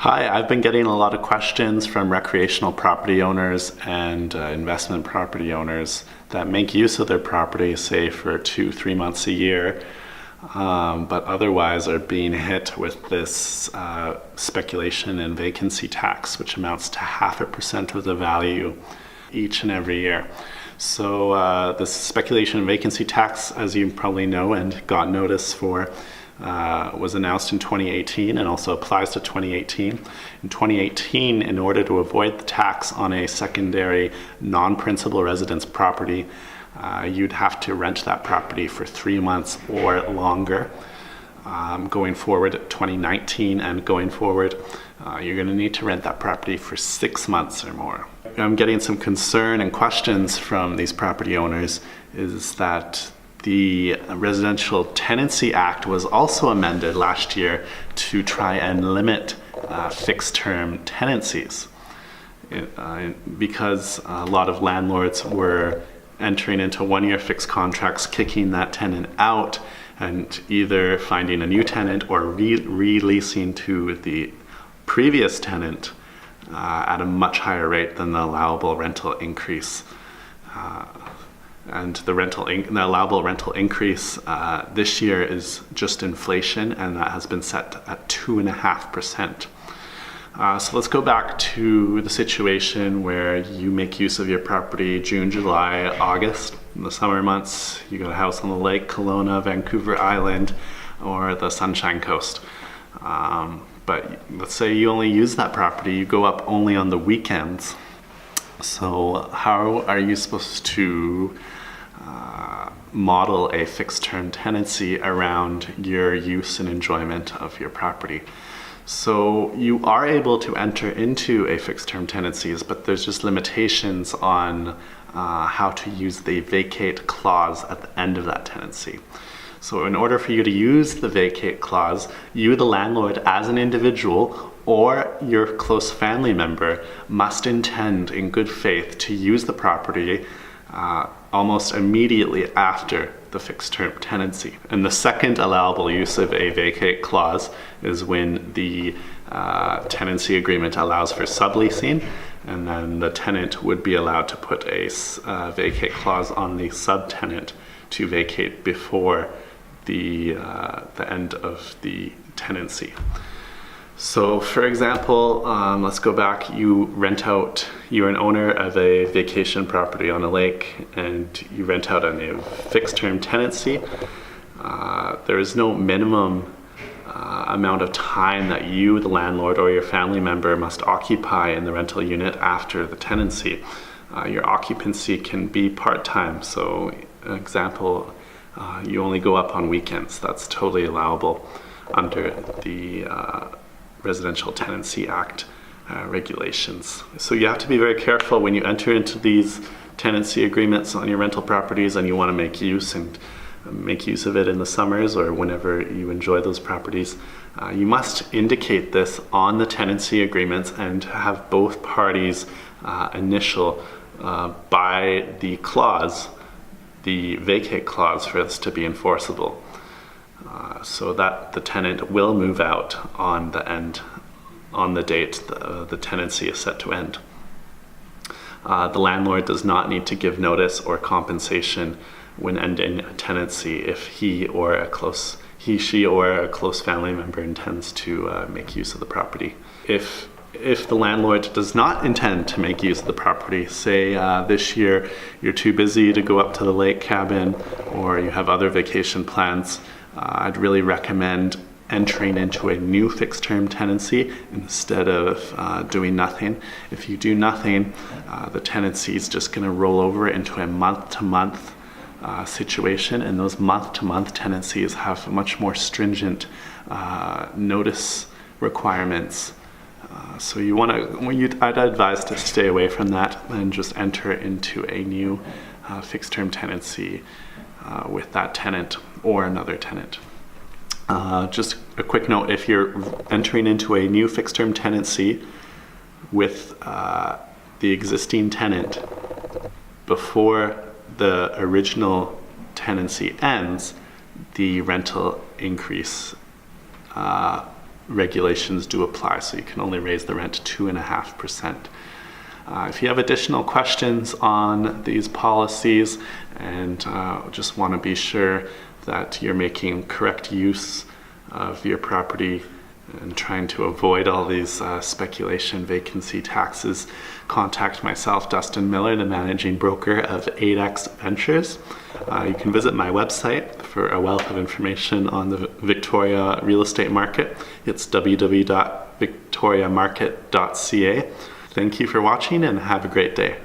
Hi, I've been getting a lot of questions from recreational property owners and investment property owners that make use of their property, say for 2-3 months a year, but otherwise are being hit with this speculation and vacancy tax, which amounts to 0.5% of the value each and every year. So this speculation and vacancy tax, as you probably know and got notice for, was announced in 2018 and also applies to 2018. In 2018, in order to avoid the tax on a secondary non-principal residence property, you'd have to rent that property for 3 months or longer. Going forward, 2019 and going forward, you're going to need to rent that property for 6 months or more. I'm getting some concern and questions from these property owners is that the Residential Tenancy Act was also amended last year to try and limit fixed-term tenancies because a lot of landlords were entering into one-year fixed contracts, kicking that tenant out and either finding a new tenant or releasing to the previous tenant at a much higher rate than the allowable rental increase. And the allowable rental increase this year is just inflation, and that has been set at 2.5%. So let's go back to the situation where you make use of your property June, July, August. In the summer months, you got a house on the lake, Kelowna, Vancouver Island, or the Sunshine Coast. But let's say you only use that property, you go up only on the weekends. So how are you supposed to model a fixed-term tenancy around your use and enjoyment of your property? So you are able to enter into a fixed-term tenancies, but there's just limitations on how to use the vacate clause at the end of that tenancy. So in order for you to use the vacate clause, you, the landlord, as an individual or your close family member must intend in good faith to use the property almost immediately after the fixed term tenancy. And the second allowable use of a vacate clause is when the tenancy agreement allows for subleasing, and then the tenant would be allowed to put a vacate clause on the subtenant to vacate before the end of the tenancy. So for example, let's go back, you're an owner of a vacation property on a lake and you rent out on a fixed term tenancy. There is no minimum amount of time that you, the landlord, or your family member must occupy in the rental unit after the tenancy. Your occupancy can be part-time. So an example, you only go up on weekends. That's totally allowable under the Residential Tenancy Act regulations. So you have to be very careful when you enter into these tenancy agreements on your rental properties and you want to make use of it in the summers or whenever you enjoy those properties. You must indicate this on the tenancy agreements and have both parties initial by the clause, the vacate clause, for this to be enforceable. So that the tenant will move out on the date the tenancy is set to end. The landlord does not need to give notice or compensation when ending a tenancy if he, she, or a close family member intends to make use of the property. If the landlord does not intend to make use of the property, say this year you're too busy to go up to the lake cabin or you have other vacation plans, I'd really recommend entering into a new fixed term tenancy instead of doing nothing. If you do nothing, the tenancy is just going to roll over into a month-to-month situation, and those month-to-month tenancies have much more stringent notice requirements. So I'd advise to stay away from that and just enter into a new fixed term tenancy with that tenant or another tenant. Just a quick note, if you're entering into a new fixed term tenancy with the existing tenant before the original tenancy ends, the rental increase regulations do apply, so you can only raise the rent 2.5%. If you have additional questions on these policies and just want to be sure that you're making correct use of your property and trying to avoid all these speculation vacancy taxes, contact myself, Dustin Miller, the managing broker of 8X Ventures. You can visit my website for a wealth of information on the Victoria real estate market. It's www.victoriamarket.ca. Thank you for watching and have a great day.